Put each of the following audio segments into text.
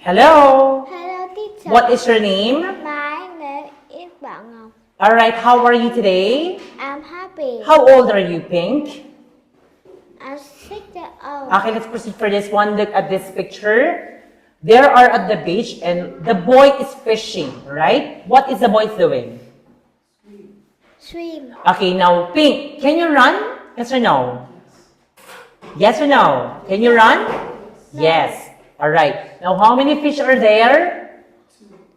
Hello. Hello, teacher. What is your name? My name is Bảo Ngọc. All right. How are you today? I'm happy. How old are you, Pink? I'm 6 years old. Okay, let's proceed for this one. Look at this picture. They are at the beach and the boy is fishing, right? What is the boy doing? Swim. Okay, now, Pink, can you run? Yes or no? Yes or no? Can you run? Yes. All right. Now, how many fish are there?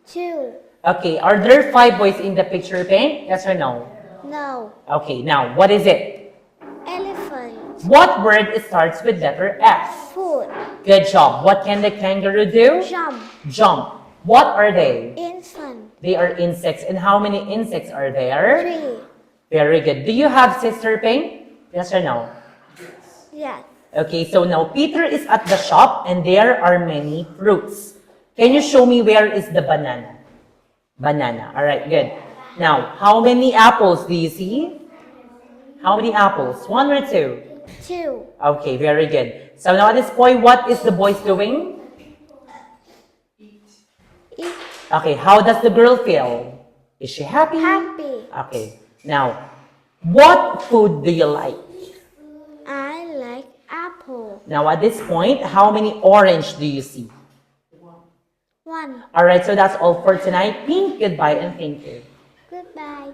2. Okay, are there 5 boys in the picture, Pink? Yes or no? No. Okay, now, what is it? Elephant. What word starts with letter F? Food. Good job. What can the kangaroo do? Jump. Jump. What are they? Infant. They are insects. And how many insects are there? 3. Very good. Do you have sister, Pink? Yes or no? Yes. Okay, so now Peter is at the shop and there are many fruits. Can you show me where is the banana? Banana. All right, good. Now, how many apples do you see? How many apples? 1 or 2? 2. Okay, very good. So now at this point, what is the boy doing? Eat. Okay, how does the girl feel? Is she happy? Happy. Okay, now, what food do you like? I like apple. Now at this point, how many orange do you see? 1. Alright, so that's all for tonight. Pink, goodbye and thank you. Goodbye.